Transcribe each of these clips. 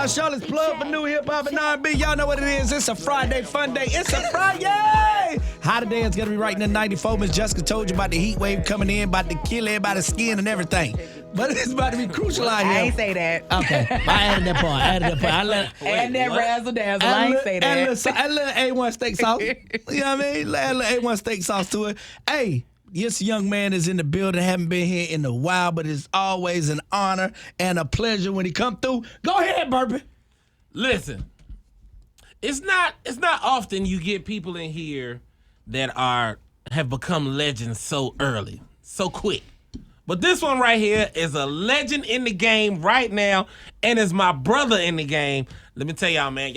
Maddhouse show. Let's plug for new hip hop and R&B. Y'all know what it is. It's a Friday fun day. It's a Friday. High today is gonna be right in the 94. Miss Jessica told you about the heat wave coming in, about to kill everybody's skin and everything. But it's about to be crucial out here. I ain't say that. Okay, I added that part. And that razzle dazzle. I ain't say that. Add a little A1 steak sauce. You know what I mean? Add a little A1 steak sauce to it. Hey. This young man is in the building, haven't been here in a while, but it's always an honor and a pleasure when he come through. Go ahead, Burpee. Listen, it's not often you get people in here that have become legends so early, so quick. But this one right here is a legend in the game right now, and is my brother in the game. Let me tell y'all, man,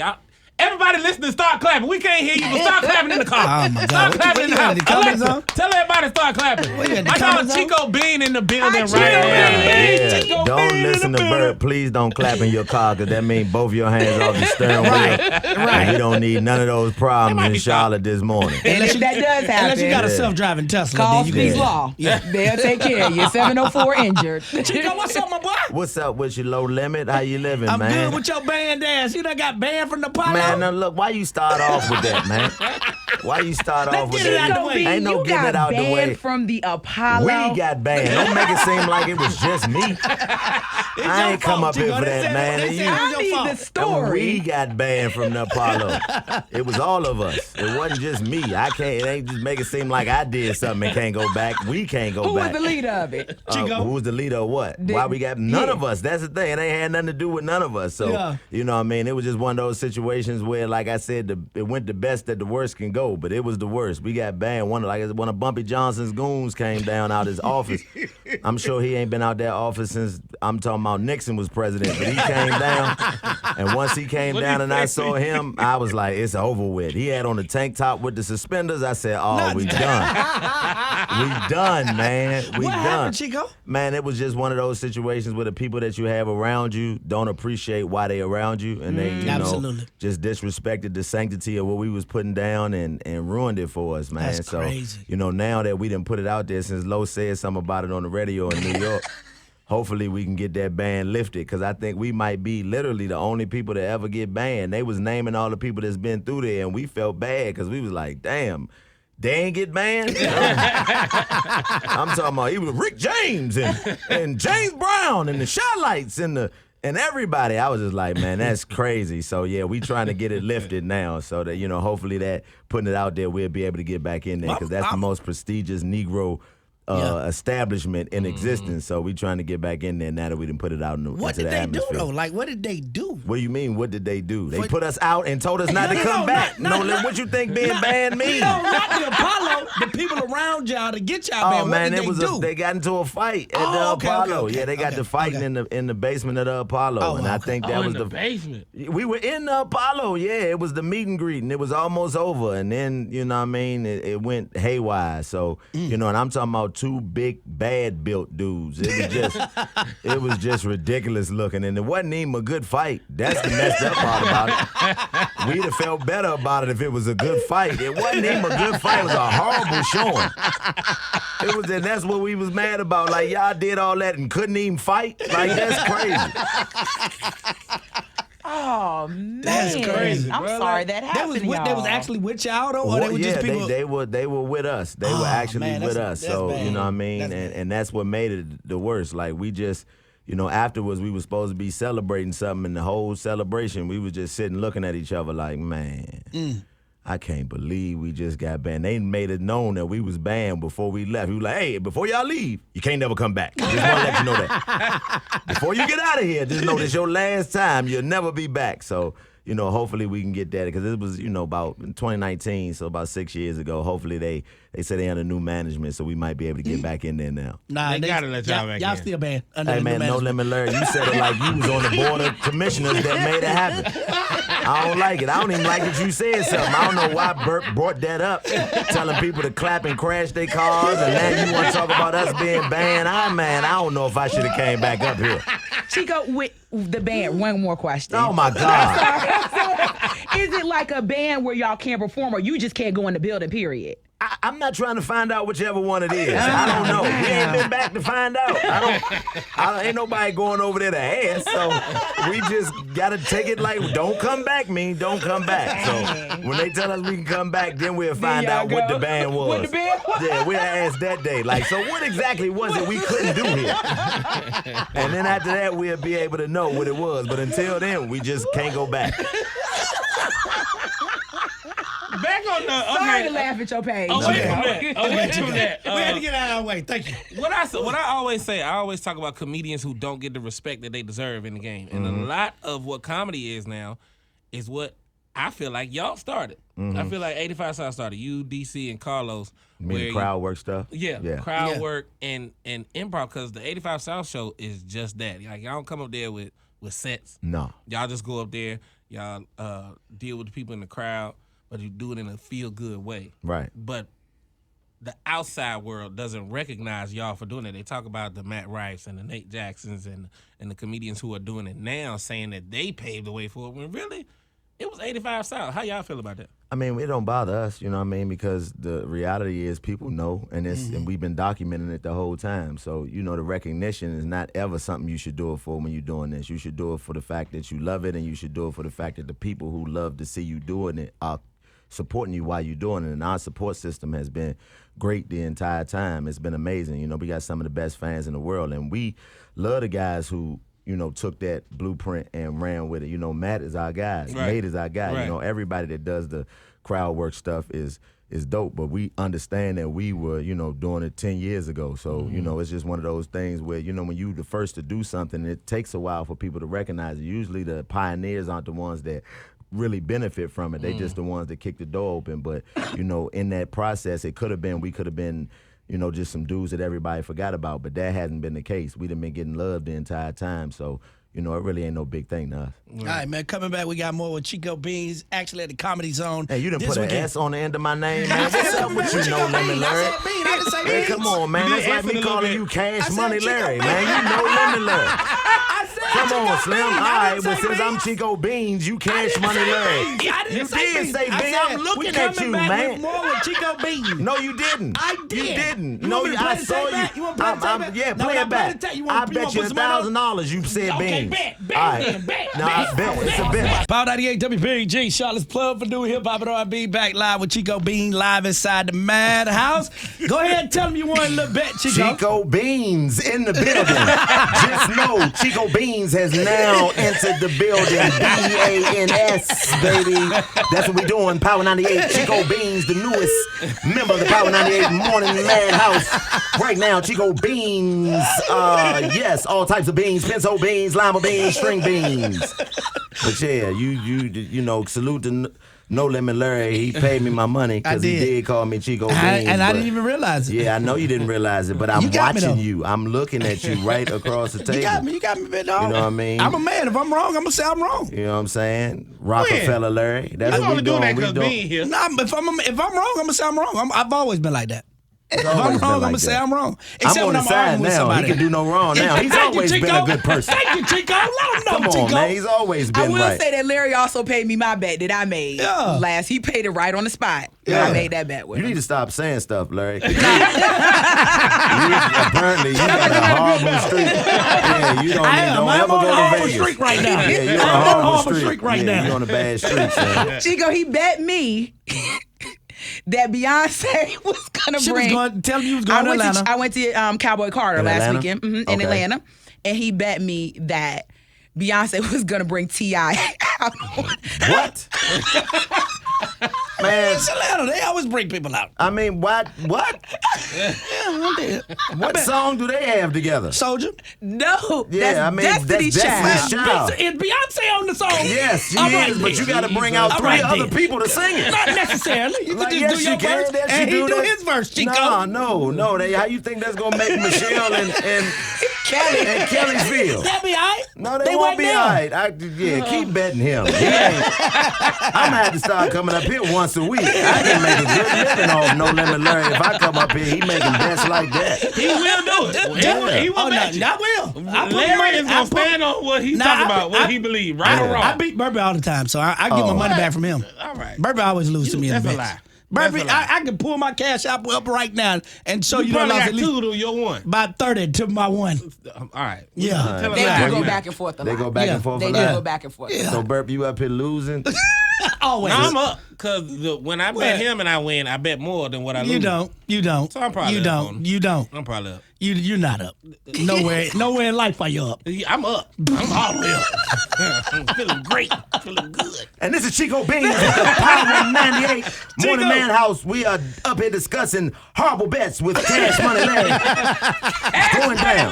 everybody listening, start clapping. We can't hear you, but start clapping in the car. Oh, my God. Start clapping in the house. Alexa, tell everybody to start clapping. I got Chico Bean in the building right now. Yeah. Don't listen to Bert. Please don't clap in your car, because that means both your hands off the steering wheel. Right. We don't need none of those problems in Charlotte this morning. And if that does happen, unless you got a self-driving Tesla. call Speed's Law. Yeah. They'll take care of you. 704 injured. Chico, what's up, my boy? What's up with your low limit? How you living, I'm man? good with your band ass. You done got banned from the Apollo? Man, now look, why you start off with that, man? Why you start off with get it that? out the way. Ain't no getting it out the way. From the Apollo. We got banned. Don't make it seem like it was just me. I ain't come up here for that, man. I need the story. We got banned from the Apollo. It was all of us. It wasn't just me. It ain't just make it seem like I did something and can't go back. We can't go back. Who was the leader of it? Who was the leader of what? Why we got none of us? That's the thing. It ain't had nothing to do with none of us. So, you know what I mean? It was just one of those situations where, like I said, it went the best that the worst can go, but it was the worst. We got banned. One of Bumpy Johnson's goons came down out his office. I'm sure he ain't been out that office since, I'm talking about Nixon was president, but he came down, and once he came down and I saw him, I was like, it's over with. He had on the tank top with the suspenders. I said, we done. We done, man. We what done. happened, Chico? Man, it was just one of those situations where the people that you have around you don't appreciate why they around you, and they, just disrespected the sanctity of what we was putting down and ruined it for us, man. That's crazy. Now that we didn't put it out there, since Lo said something about it on the radio in New York, hopefully we can get that ban lifted, because I think we might be literally the only people that ever get banned. They was naming all the people that's been through there, and we felt bad because we was like, damn, they ain't get banned? I'm talking about even Rick James and James Brown and the Shotlights and everybody. I was just like, man, that's crazy. So, yeah, we trying to get it lifted now so that, hopefully that putting it out there, we'll be able to get back in there, because that's the most prestigious Negro establishment in existence. So we trying to get back in there now that we didn't put it out into the atmosphere. What did they do, though? Like, what did they do? What do you mean, what did they do? They put us out and told us not to come back. What you think being banned means? No, not the Apollo. The people around y'all to get y'all banned. Man, what did they do? They got into a fight at the Apollo. Okay. Yeah, they got to fighting in the basement of the Apollo. I think that was the basement. We were in the Apollo, yeah. It was the meet and greet, and it was almost over. And then, you know what I mean, it went haywire. So, and I'm talking about two big, bad built dudes. It was just ridiculous looking, and it wasn't even a good fight. That's the messed up part about it. We'd have felt better about it if it was a good fight. It wasn't even a good fight. It was a horrible showing. And that's what we was mad about. Like, y'all did all that and couldn't even fight. Like, that's crazy. Oh, man. That's crazy, I'm bro. sorry that happened to y'all. They was actually with y'all, though? Or they were just people? They were with us. They were actually with us. So, bad. You know what I mean? And that's what made it the worst. Like, we just, afterwards we were supposed to be celebrating something, and the whole celebration, we was just sitting looking at each other like, man, I can't believe we just got banned. They made it known that we was banned before we left. We were like, hey, before y'all leave, you can't never come back. Just want to let you know that. Before you get out of here, just know this your last time. You'll never be back. So, hopefully we can get that, because it was, about in 2019, so about 6 years ago. Hopefully they said they under new management, so we might be able to get back in there now. Nah, they gotta let y'all back in. Y'all still banned under hey, the man, new no limit, Larry. You said it like you was on the board of commissioners that made it happen. I don't like it. I don't even like that you said something. I don't know why Bert brought that up, telling people to clap and crash their cars, and now you want to talk about us being banned. I don't know if I should have came back up here. Chico, with the band, one more question. Oh, my God. Is it like a band where y'all can't perform, or you just can't go in the building, period? I'm not trying to find out whichever one it is. I don't know. We ain't been back to find out. Ain't nobody going over there to ask. So we just gotta take it like, don't come back, don't come back. So when they tell us we can come back, then we'll find out what the band was. What the band was? Yeah, we'll ask that day. Like, so what exactly was it we couldn't do here? And then after that, we'll be able to know what it was. But until then, we just can't go back. Back on the Sorry to laugh at your page. Away from that. We had to get out of our way. Thank you. What I always say, I always talk about comedians who don't get the respect that they deserve in the game. And a lot of what comedy is now is what I feel like y'all started. I feel like 85 South started. You, DC, and Carlos. You mean the crowd work stuff? Yeah. Crowd work and improv, because the 85 South show is just that. Like, y'all don't come up there with sets. No. Y'all just go up there. Y'all deal with the people in the crowd, but you do it in a feel-good way. Right. But the outside world doesn't recognize y'all for doing it. They talk about the Matt Rifes and the Nate Jacksons and the comedians who are doing it now, saying that they paved the way for it, when really it was 85 South. How y'all feel about that? I mean, it don't bother us, you know what I mean? Because the reality is people know, and and we've been documenting it the whole time. So, you know, the recognition is not ever something you should do it for when you're doing this. You should do it for the fact that you love it, and you should do it for the fact that the people who love to see you doing it are supporting you while you're doing it. And our support system has been great the entire time. It's been amazing. You know, we got some of the best fans in the world, and we love the guys who, you know, took that blueprint and ran with it. You know, Matt is our guy. Right. Nate is our guy. Right. You know, everybody that does the crowd work stuff is dope, but we understand that we were, you know, doing it 10 years ago. So, you know, it's just one of those things where, you know, when you the first to do something, it takes a while for people to recognize it. Usually the pioneers aren't the ones that really benefit from it. They just the ones that kick the door open. But, you know, in that process, we could have been, you know, just some dudes that everybody forgot about, but that hasn't been the case. We done been getting loved the entire time, so, you know, it really ain't no big thing to us. All right, man, coming back, we got more with Chico Beans, actually at the Comedy Zone. Hey, you done This put an weekend. S on the end of my name, man. What's up with you, No Limit Larry? I said Bean, I didn't say Hey, Beans. come on, man. You That's did like answer me a little calling bit. you Cash I said Money Chico Larry, Bean. man. You No Limit Larry. I said Come Chico on, Slim. Bean. All I right, didn't well, say since I'm Beans. Chico Beans, you Cash I Money didn't say Larry. Beans. I didn't You say did Beans. say I Beans. said I'm we looking coming at you, back man. with more with Chico Bean. No, you didn't. I did. You didn't. You No, want me to play I the saw tape you. back? You want to play the tape back? Yeah, No, play when I it play back. the tape, you I want bet you put some money on? $1,000 you said Okay, Beans. bet. All right. Then, bet. No, I bet. It's a bet. Power 98 WPG, Charlotte's Plug for New Hip Hop and R&B, back live with Chico Bean, live inside the Maddhouse. Go ahead and tell him you won a little bet, Chico. Chico Beans in the building. Just know Chico Beans has now entered the building. BANS, baby. That's what we doing. Power 98. Chico Beans, the newest member of the Power 98 Morning Madhouse. Right now, Chico Beans. Yes, all types of beans. Pinto beans, lima beans, string beans. But yeah, you know, salute to No Limit Larry. He paid me my money because he did. did call me Chico Beans. And I but- didn't even realize it. Yeah, I know you didn't realize it, but I'm You got me, watching though. you. I'm looking at you right across the table. You got me, big dog. You know what I mean? I'm a man. If I'm wrong, I'm going to say I'm wrong. You know what I'm saying? Rockefeller Larry. That's You what we only doing doing. that We because doing. Bean here. Nah, if I'm wrong, I'm going to say I'm wrong. I've always been like that. If I'm always been wrong, I'm like going to say that. I'm wrong. I'm Except on when the I'm side arguing with now. somebody. He can do no wrong now. He's Thank you, always been Chico. a good person. Thank you, Chico. Let him know, Come on, Chico. man. He's always I been will right. say that Larry also paid me my bet that I made last. He paid it right on the spot. Yeah. I made that bet with You him. need to stop saying stuff, Larry. Apparently, you got a horrible streak. Yeah, you don't I am. don't I'm ever on go a to horrible Vegas. streak right now. Yeah, you're I'm on a horrible streak right now. You're on a bad streak, man. Chico, he bet me that Beyonce was gonna She was bring. going to tell you was going to Atlanta. I went to Cowboy Carter In last Atlanta? weekend in Okay. Atlanta, and he bet me that Beyonce was gonna bring T.I. out. What? Man, It's Atlanta. They always bring people out. I mean, what? Yeah, I'm dead. What song do they have together? Soldier. No, Yeah, that's I mean, Destiny's that's Child. Destiny's Child. Is Beyonce on the song? Yes, she All right, is, but then. you got to bring out All three right, other then. people to sing it. Not necessarily. You Like, can yes, just do she your can. verse, Yes, and she he do that. his verse, Chico. No. How you think that's gonna make Michelle and Kelly feel? That be all right. No, they won't be all right. Keep betting him. I'm gonna have to start coming up here once a week. I can make a good living off No Limit Larry. If I come up here, he making bets like that. He will do it. He will Oh, no, bet you. I will. Larry is going to stand on what he's talking about, what he believes, right or wrong. I beat Burby all the time, so I get my money back from him. All right. Burby always lose to me in the That's a bets. lie. Burpee, That's a lot. I can pull my cash app up right now and show you, You that I probably lost got at least 2 to your 1. about 30 to my 1. All right. Yeah. Tell us They how do you go know. back and forth a lot. They go back Yeah. and forth They a do lot. go back and forth. So Burp, you up here losing? Always. No, I'm up because when I bet him and I win, I bet more than what I lose. You don't. So I'm probably You up don't. on him. You don't. I'm probably up. You're not up. Nowhere in life are you up. I'm up. I'm all the way up. I'm feeling great. Feeling good. And this is Chico Bean, Power 98 Morning Maddhouse. We are up here discussing horrible bets with Cash Money Larry. Going down.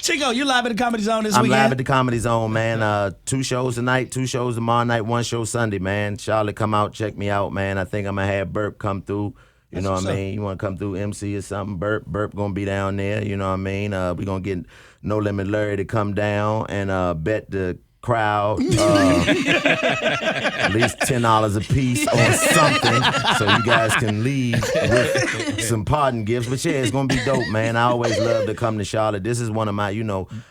Chico, you live at the Comedy Zone this I'm weekend? live at the Comedy Zone, man. 2 shows tonight, 2 shows tomorrow night, 1 show Sunday, man. Charlotte, come out, check me out, man. I think I'm going to have Burp come through. You know what I mean? You want to come through MC or something? Burp going to be down there. You know what I mean? We're going to get No Limit Larry to come down and bet the crowd at least $10 a piece on something so you guys can leave with some pardon gifts. But yeah, it's going to be dope, man. I always love to come to Charlotte. This is one of my,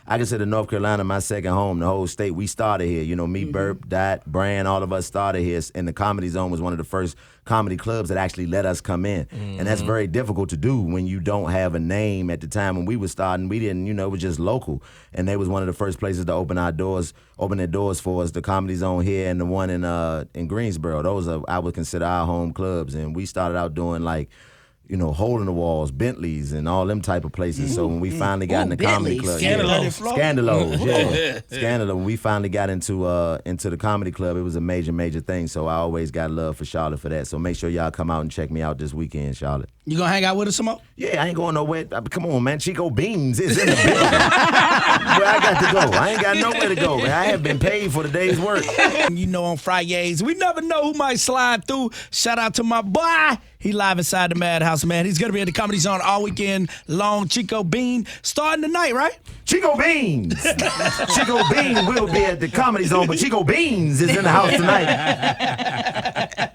I consider North Carolina my second home, the whole state. We started here. Me, Burp, Dot, Brand, all of us started here. And the Comedy Zone was one of the first comedy clubs that actually let us come in. And that's very difficult to do when you don't have a name. At the time when we were starting, we didn't, it was just local. And they was one of the first places to open their doors for us, the Comedy Zone here and the one in Greensboro. Those are, I would consider, our home clubs. And we started out doing like, Hole in the Walls, Bentleys, and all them type of places. So when we finally got in the comedy club, Scandalos, yeah, Scandalo. When we finally got into the comedy club, it was a major thing. So I always got love for Charlotte for that. So make sure y'all come out and check me out this weekend, Charlotte. You gonna hang out with us some more? Yeah, I ain't going nowhere. Come on, man. Chico Beans is in the building. Where I got to go? I ain't got nowhere to go, man. I have been paid for the day's work. On Fridays, we never know who might slide through. Shout out to my boy. He live inside the Maddhouse, man. He's gonna be at the Comedy Zone all weekend long. Chico Bean starting tonight, right? Chico Beans. Chico Bean will be at the Comedy Zone, but Chico Beans is in the house tonight.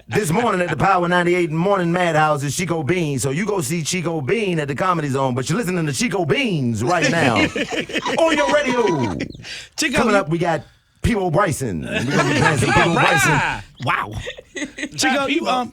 This morning at the Power 98 Morning Maddhouse is Chico Bean. So you go see Chico Bean at the Comedy Zone, but you're listening to Chico Beans right now on your radio. Chico, Coming up, we got P.O. Bryson. We're going to be playing some P.O. Bryson. Wow. Chico,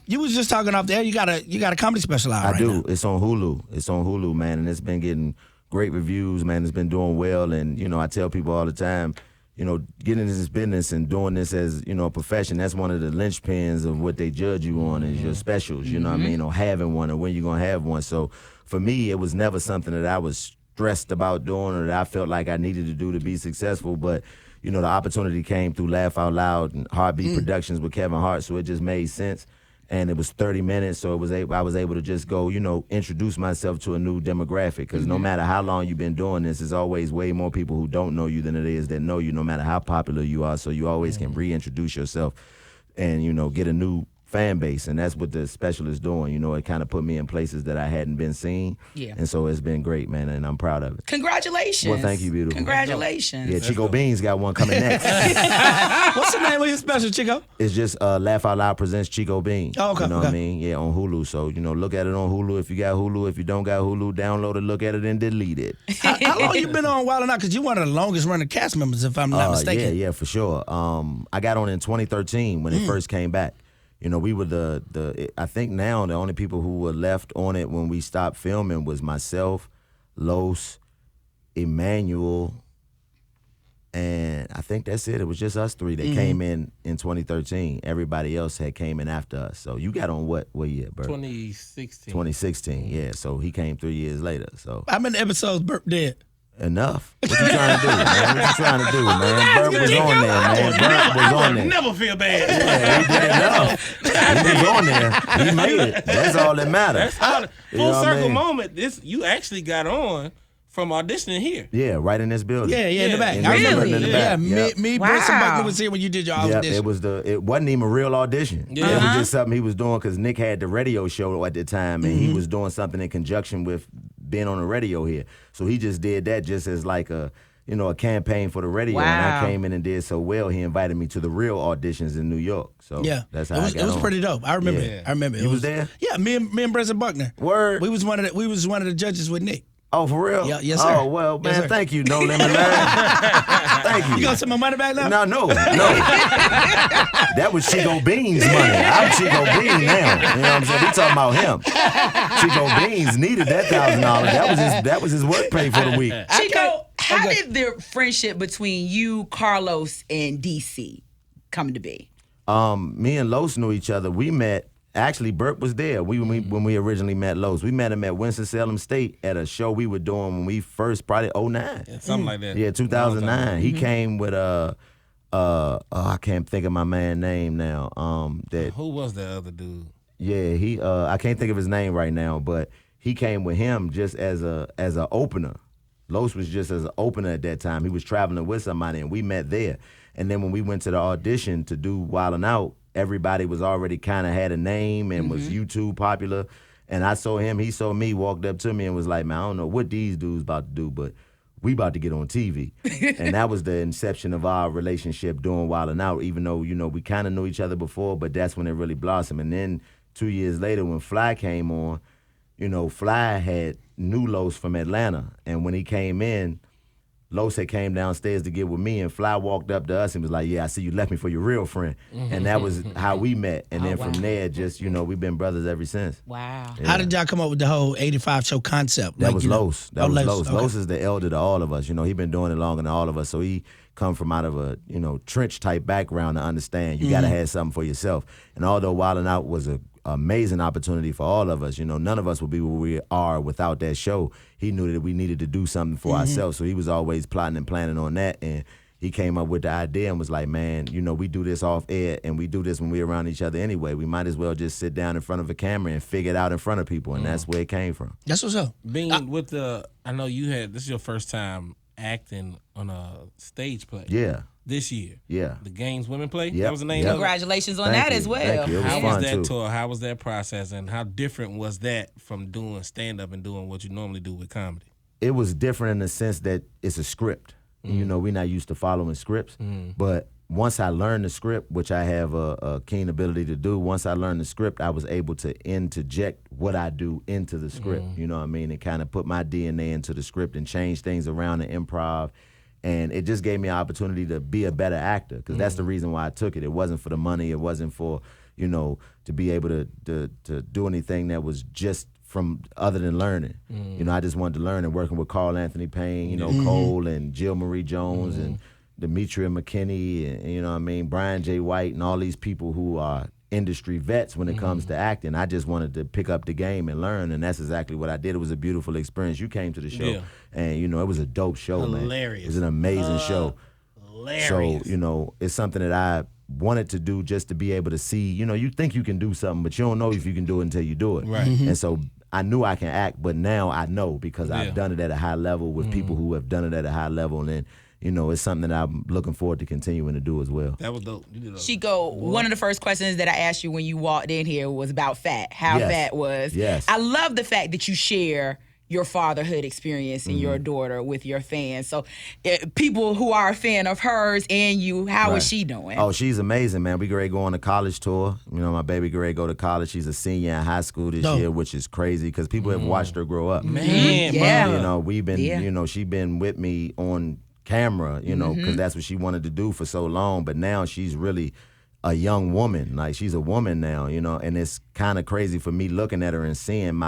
you was just talking off there. You got a comedy special out I right do. now. It's on Hulu. It's on Hulu, man, and it's been getting great reviews, man. It's been doing well, and, I tell people all the time, getting into this business and doing this as, a profession, that's one of the linchpins of what they judge you on is your specials, you know what I mean, or having one or when you're going to have one. So for me, it was never something that I was stressed about doing or that I felt like I needed to do to be successful, but the opportunity came through Laugh Out Loud and Heartbeat Productions with Kevin Hart, so it just made sense. And it was 30 minutes, so I was able to just go, introduce myself to a new demographic. Because no matter how long you've been doing this, there's always way more people who don't know you than it is that know you, no matter how popular you are. So you always can reintroduce yourself and, get a new fan base. And that's what the special is doing. It kind of put me in places that I hadn't been seen. Yeah. And so it's been great, man, and I'm proud of it. Congratulations. Well, thank you, beautiful. Congratulations. Yeah, Chico Bean's got one coming next. What's the name of your special, Chico? It's just Laugh Out Loud presents Chico Bean. Oh, okay, You know okay. what I mean? Yeah, on Hulu. So, look at it on Hulu. If you got Hulu, if you don't got Hulu, download it, look at it, and delete it. How long you been on Wild 'N Out? Because you're one of the longest running cast members, if I'm not mistaken. Yeah, for sure. I got on in 2013 when it first came back. We were I think now the only people who were left on it when we stopped filming was myself, Los, Emmanuel, and I think that's it. It was just us three that came in 2013. Everybody else had came in after us. So you got on what year, Bert? 2016. 2016, yeah. So he came 3 years later. So How many episodes Burp did? enough. What you trying to do, man? What you trying to do, man? Bert was on there, man. Bert was on there. Never feel bad. Yeah, he did enough. He was on there. He made it. That's all that matters. That's all. You know Full what I circle mean? moment. You actually got on from auditioning here. Yeah, right in this building. Yeah, in the back. In I this remember. building in the Yeah, back. Yep. me, Wow. Bruce, and Buckner was here when you did your Yep, audition. it wasn't even a real audition. Yeah. It was just something he was doing because Nick had the radio show at the time, and he was doing something in conjunction with being on the radio here. So he just did that just as like a campaign for the radio. And Wow. I came in and did so well, he invited me to the real auditions in New York. So Yeah, that's how it I got was on. pretty dope. I remember Yeah. it. I remember it. You was there? Yeah, me and Bruce and Buckner. Word. We was one of the judges with Nick. Oh, for real? Yeah, yes, sir. Oh, well, man, Yes, sir. thank you. No limit, Larry. Thank you. You gonna send my money back now? No. That was Chico Bean's money. I'm Chico Bean now. You know what I'm saying? We talking about him. Chico Beans needed that $1,000. That was his work pay for the week. Chico, how did the friendship between you, Carlos, and DC come to be? Me and Los knew each other. We met. Actually, Burke was there. When we originally met Los. We met him at Winston-Salem State at a show we were doing when we first, probably 09. Yeah, something like that. Yeah, 2009. He came with I can't think of my man's name now. Who was that other dude? Yeah, he I can't think of his name right now, but he came with him just as a opener. Los was just as an opener at that time. He was traveling with somebody, and we met there. And then when we went to the audition to do Wildin' Out, everybody was already kind of had a name and was YouTube popular. And I saw him, he saw me, walked up to me and was like, man, I don't know what these dudes about to do, but we about to get on TV. And that was the inception of our relationship doing Wildin' Out, even though, we kind of knew each other before, but that's when it really blossomed. And then 2 years later when Fly came on, Fly had knew Los from Atlanta. And when he came in, Los had came downstairs to get with me, and Fly walked up to us and was like, yeah, I see you left me for your real friend. And that was how we met. And then from there, just, we've been brothers ever since. Wow. Yeah. How did y'all come up with the whole 85 show concept? That was Los. That was Los. Okay. Los is the elder to all of us. He been doing it longer than all of us. So he come from out of a, trench type background to understand you got to have something for yourself. And although Wildin' Out was a amazing opportunity for all of us, none of us would be where we are without that show. He knew that we needed to do something for ourselves. So he was always plotting and planning on that. And he came up with the idea and was like, man, we do this off air and we do this when we're around each other anyway. We might as well just sit down in front of a camera and figure it out in front of people. And that's where it came from. That's what's up. Being I know this is your first time acting on a stage play. Yeah. This year. Yeah. The Games Women Play? Yep. That was the name of it? Congratulations on Thank that you. as well. Thank you. It was How fun was that too. tour? How was that process? And how different was that from doing stand-up and doing what you normally do with comedy? It was different in the sense that it's a script. We're not used to following scripts. But once I learned the script, which I have a keen ability to do, once I learned the script, I was able to interject what I do into the script. You know what I mean? And kind of put my DNA into the script and change things around and improv. And it just gave me an opportunity to be a better actor, because that's the reason why I took it. It wasn't for the money. It wasn't for, to be able to do anything that was just from other than learning. I just wanted to learn, and working with Carl Anthony Payne, Cole and Jill Marie Jones and Demetria McKinney and, Brian J. White and all these people who are industry vets when it comes to acting. I just wanted to pick up the game and learn, and that's exactly what I did. It was a beautiful experience. You came to the show, and it was a dope show, Hilarious. man. It was an amazing show. Hilarious. So, it's something that I wanted to do just to be able to see, you think you can do something, but you don't know if you can do it until you do it. Right. And so I knew I can act, but now I know because I've done it at a high level with people who have done it at a high level, and it's something that I'm looking forward to continuing to do as well. That was dope. You did Chico, one of the first questions that I asked you when you walked in here was about Fat, how Yes. Fat was. Yes. I love the fact that you share your fatherhood experience and your daughter with your fans. So people who are a fan of hers and you, how is she doing? Oh, she's amazing, man. We get ready to go on a college tour. My baby get ready to go to college. She's a senior in high school this year, which is crazy because people have watched her grow up. Man, Yeah. We've been, she's been with me on camera, because that's what she wanted to do for so long. But now she's really a young woman. Like, she's a woman now, and it's kind of crazy for me looking at her and seeing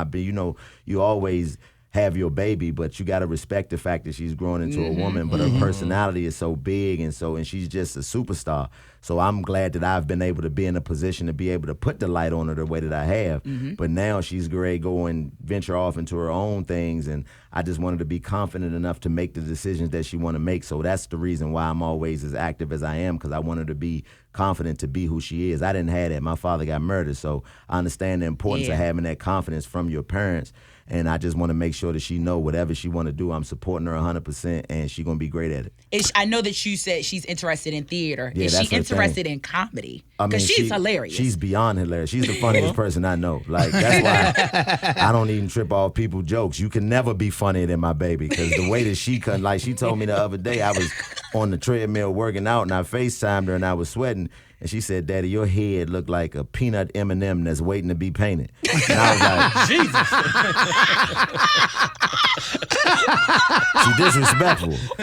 you always have your baby, but you got to respect the fact that she's growing into a woman, but her personality is so big and she's just a superstar. So I'm glad that I've been able to be in a position to be able to put the light on her the way that I have. But now she's ready to go and venture off into her own things, and I just wanted to be confident enough to make the decisions that she want to make. So that's the reason why I'm always as active as I am, because I want her to be confident to be who she is. I didn't have that. My father got murdered, so I understand the importance of having that confidence from your parents. And I just want to make sure that she know whatever she want to do, I'm supporting her 100%, and she's going to be great at it. I know that you said she's interested in theater. Yeah, is that's she her interested thing. in comedy? I mean, Because she's hilarious. She's beyond hilarious. She's the funniest person I know. Like, that's why I don't even trip off people's jokes. You can never be funnier than my baby, because the way that she she told me the other day, I was on the treadmill working out, and I FaceTimed her, and I was sweating. And she said, Daddy, your head looked like a peanut M&M that's waiting to be painted. And I was like, Jesus. she disrespectful. So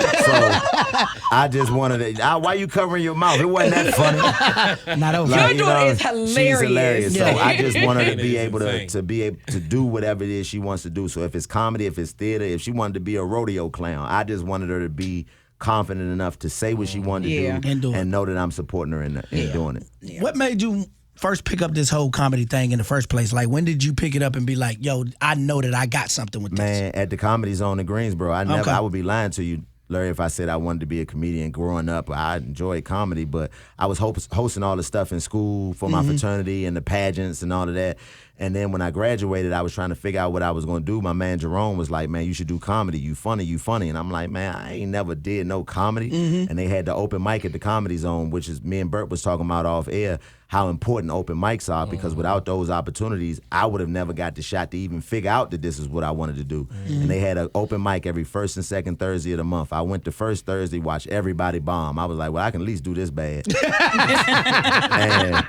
I just wanted to, why you covering your mouth? It wasn't that funny. Not over. Your daughter is hilarious. She's hilarious. Yeah. So I just want her to That be is able insane. to be able to do whatever it is she wants to do. So if it's comedy, if it's theater, if she wanted to be a rodeo clown, I just wanted her to be confident enough to say what she wanted to do And do it. know that I'm supporting her in doing it. What made you first pick up this whole comedy thing in the first place? Like, when did you pick it up and be like, yo, I know that I got something with this? Man, at the Comedy Zone in Greensboro, Okay. I would be lying to you, Larry, if I said I wanted to be a comedian growing up. I enjoyed comedy, but I was hosting all the stuff in school for my fraternity and the pageants and all of that. And then when I graduated, I was trying to figure out what I was going to do. My man Jerome was like, man, you should do comedy. You funny. And I'm like, man, I ain't never did no comedy. And they had the open mic at the Comedy Zone, which is me and Bert was talking about off air, how important open mics are, because without those opportunities, I would have never got the shot to even figure out that this is what I wanted to do. And they had an open mic every first and second Thursday of the month. I went the first Thursday, watched everybody bomb. I was like, well, I can at least do this bad. And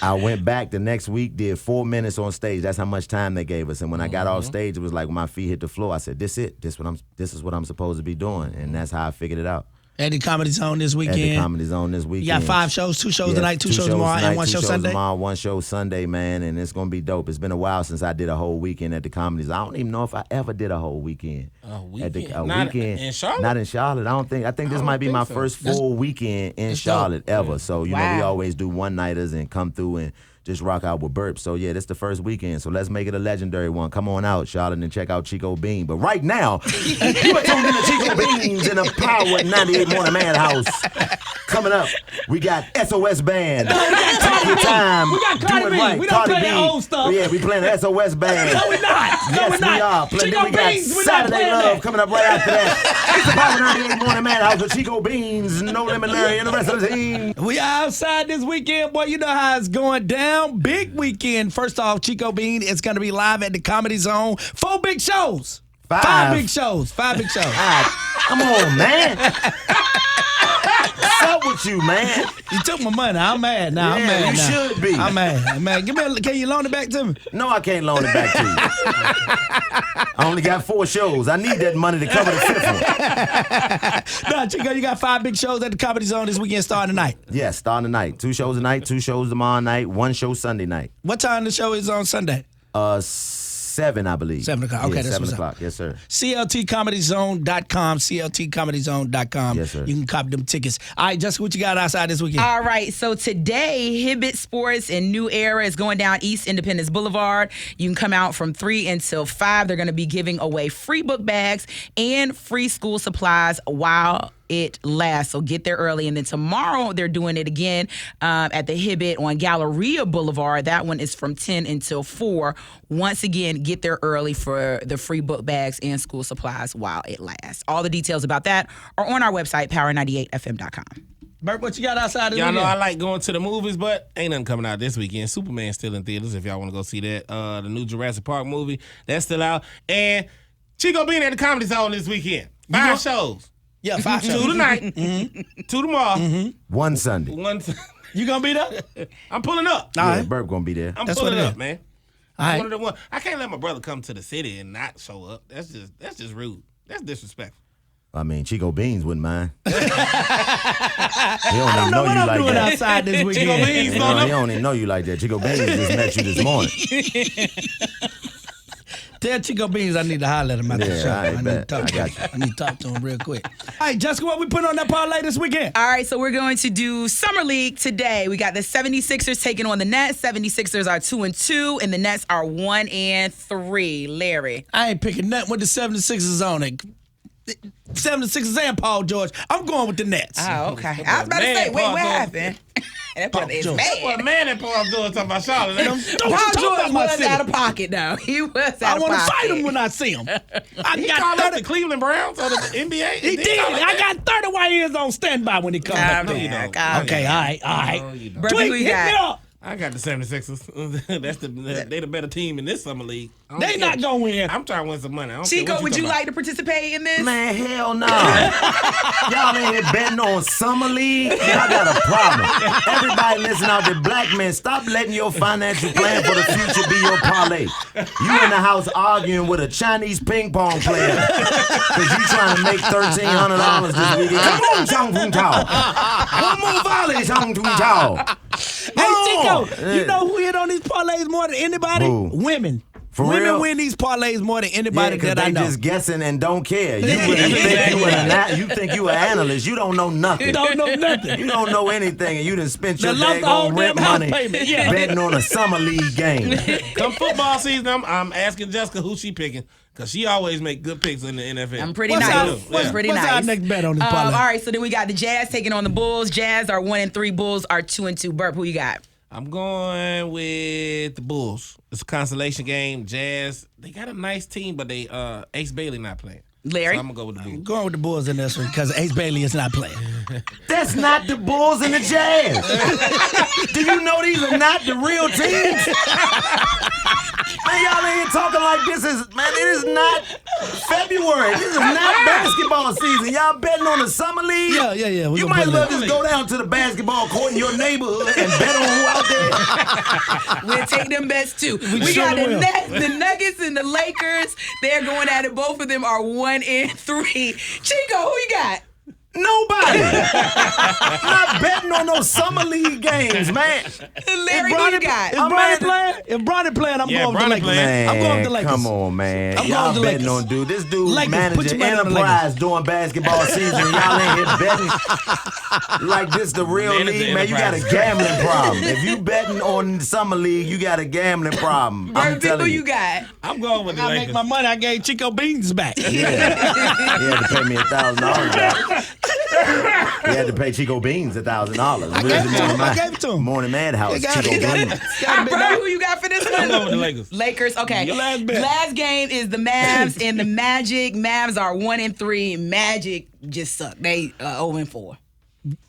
I went back the next week, did 4 minutes on stage. That's how much time they gave us. And when I got off stage, it was like when my feet hit the floor. I said, this it. This is what I'm supposed to be doing. And that's how I figured it out. At the Comedy Zone this At weekend. the Comedy Zone this weekend. You got 5 shows, 2 shows Yeah, tonight, 2 shows tomorrow, tonight, and 1 2 show shows Sunday. Tomorrow, 1 show Sunday, man, and it's gonna be dope. It's been a while since I did a whole weekend at the Comedy Zone. I don't even know if I ever did a whole weekend. A weekend? Not in Charlotte? Not in Charlotte. I think this might be my first full weekend in Charlotte ever. So we always do one-nighters and come through and just rock out with Burp. So yeah, that's the first weekend. So let's make it a legendary one. Come on out, Charlotte, and check out Chico Bean. But right now, you are tuned in to Chico Beans in a Power 98 Morning Madhouse. Coming up, we got SOS Band. Take your time. We got Do Cardi it B. right. We don't Cardi play B. that old stuff. Yeah, we playing the SOS Band. No, we're not. Yes, we are. Chico We got Beans, we're not Saturday playing Love that. coming up right after that. It's the Power 98 Morning Madhouse with Chico Beans, No Limit Larry, and the rest of the team. We are outside this weekend, boy. You know how it's going down. Big weekend. First off, Chico Bean is going to be live at the Comedy Zone. 4 big shows. 5 big shows. 5 big shows. Come on, man. What's up with you, man? You took my money. I'm mad now. I'm Yeah, mad you now. should be. I'm mad. Give me. Can you loan it back to me? No, I can't loan it back to you. I only got 4 shows. I need that money to cover the 5th one. No, Chico, you got 5 big shows at the Comedy Zone this weekend starting tonight. Yeah, starting tonight. 2 shows tonight, 2 shows tomorrow night, 1 show Sunday night. What time the show is on Sunday? 7, I believe. 7 o'clock. Okay, yeah, that's 7 what's up. o'clock. Yes, sir. CLTComedyZone.com. CLTComedyZone.com. Yes, sir. You can copy them tickets. All right, Jessica, what you got outside this weekend? All right, so today, Hibbett Sports and New Era is going down East Independence Boulevard. You can come out from 3 until 5. They're going to be giving away free book bags and free school supplies while it lasts. So get there early. And then tomorrow, they're doing it again at the Hibbett on Galleria Boulevard. That one is from 10 until 4. Once again, get there early for the free book bags and school supplies while it lasts. All the details about that are on our website, power98fm.com. Bert, what you got outside this Y'all weekend? know I like going to the movies, but ain't nothing coming out this weekend. Superman's still in theaters if y'all want to go see that. The new Jurassic Park movie, that's still out. And Chico Bean at the Comedy Zone this weekend. 5 shows. Yeah, 5 shows. 2 tonight, 2 tomorrow, 1 Sunday. 1. You going to be there? I'm pulling up. All Yeah, right. Burp gonna be there. I'm That's pulling what it up, is. man. All right. One of the one. I can't let my brother come to the city and not show up. That's just rude. That's disrespectful. I mean, Chico Beans wouldn't mind. He don't I don't even know know what you I'm like doing that. outside this Chico weekend. Beans, He don't even know you like that. Chico Beans just met you this morning. Tell Chico Beans I need to holler at him after the Yeah, show. I I need to bet. talk I to got him. I need to talk to him real quick. All right, Jessica, what we put on that parlay this weekend? All right, so we're going to do Summer League today. We got the 76ers taking on the Nets. 76ers are 2-2, and the Nets are 1-3. Larry. I ain't picking nothing with the 76ers on it. 76ers and Paul George. I'm going with the Nets. Oh, okay. I was about to say, wait, Paul what George. happened? That brother is George. Well, mad. man, that Paul George talking about Charlotte. Don't you Paul talk George about my was city. out of pocket, though. He was out I of want to pocket. fight him when I see him. I He got called up 30. the Cleveland Browns or the NBA. He did. I got 30 white ears on standby when he comes Calm back. No, you down, don't. calm Okay, down. all right. No, you don't. Bertie, who Tweet, you hit got? me up. I got the 76ers. They the better team in this summer league. They not gonna win. I'm trying to win some money. I don't care Chico, what would you talking like to participate in this? Man, hell no. Y'all in here betting on summer league? Y'all got a problem. Everybody listen out there, black men, stop letting your financial plan for the future be your parlay. You in the house arguing with a Chinese ping pong player because you trying to make $1,300 this weekend. Come on, Chong Tung Chao. One more volley, Chong Tung Chao. Hey, Chico, you know who hit on these parlays more than anybody? Who? Women. For Women real? win these parlays more than anybody because that I they know. just guessing and don't care. You really think you an analyst. You don't know nothing. Don't know nothing. You don't know anything, and you done spent your They lost the whole daggone rent damn house money payment, yeah. betting on a summer league game. about. Come football season, I'm asking Jessica who she picking because she always make good picks in the NFL. I'm pretty What's nice. our- I'm pretty what's nice. our next bet on this parlay? All right, so then we got the Jazz taking on the Bulls. Jazz are 1-3. Bulls are 2-2. Burp, who you got? I'm going with the Bulls. It's a consolation game. Jazz, they got a nice team, but they Ace Bailey not playing. Larry? So I'm gonna go with the Bulls. Going with the Bulls in this one because Ace Bailey is not playing. That's not the Bulls and the Jazz. Do you know these are not the real teams? Man, y'all in here talking like this is, man, it is not February. This is not basketball season. Y'all betting on the summer league? Yeah. We You gonna might put as well it in. just go down to the basketball court in your neighborhood and bet on who out there. We'll take them bets too. We sure got will. the Nuggets and the Lakers. They're going at it. Both of them are 1-3. Chico, who you got? Nobody. Not betting on those summer league games, man. Larry, who you got? If I'm Bronny mad- playing, if Bronny playing, I'm Yeah, going with the Bronny Lakers. playing. Man, I'm going with the Lakers. come on, man. I'm y'all going with the betting Lakers. on dude. This dude Lakers, put managing your money on the Enterprise during basketball season. Y'all ain't here betting like this the real Manage league, the man. You got a Enterprise. gambling problem. If you betting on summer league, you got a gambling problem. I'm Burp, who telling you you. got? I'm going with the I make Lakers. my money. I gave Chico Beans back. He had to pay me $1,000 back. He had to pay Chico Beans $1,000. I gave it to him. I gave it to him. Morning Maddhouse, You got Chico it. Beans. Burp, who you got for this one? I'm going with the Lakers. Lakers, okay. Your last bet. Last game is the Mavs and the Magic. Mavs are 1-3. Magic just suck. They 0-4.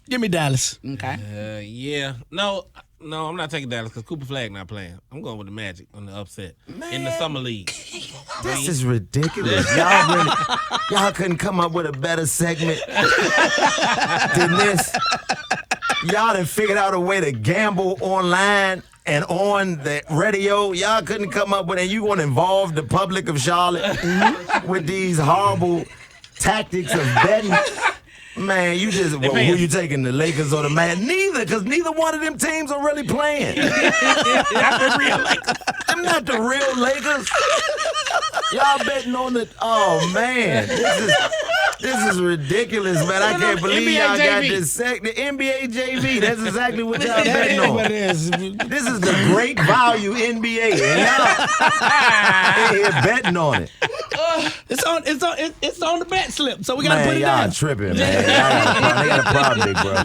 Give me Dallas. Okay. Yeah. No, I'm not taking Dallas because Cooper Flag not playing. I'm going with the Magic on the upset in the summer league. This is ridiculous. Y'all couldn't come up with a better segment than this. Y'all done figured out a way to gamble online and on the radio. Y'all couldn't come up with, and you want to involve the public of Charlotte with these horrible tactics of betting. Man, you just, well, who you taking, the Lakers or the Mad? Neither, because neither one of them teams are really playing. Not the real Lakers. I'm not the real Lakers. Y'all betting on the, oh man, this is ridiculous, man. I can't believe NBA y'all got JV. this the NBA JV. That's exactly what y'all That betting is what on. it is. This is the great value NBA, and y'all in here betting on it. It's on the bet slip, so we gotta Man, put it y'all down. tripping, man. They got a problem, big bro.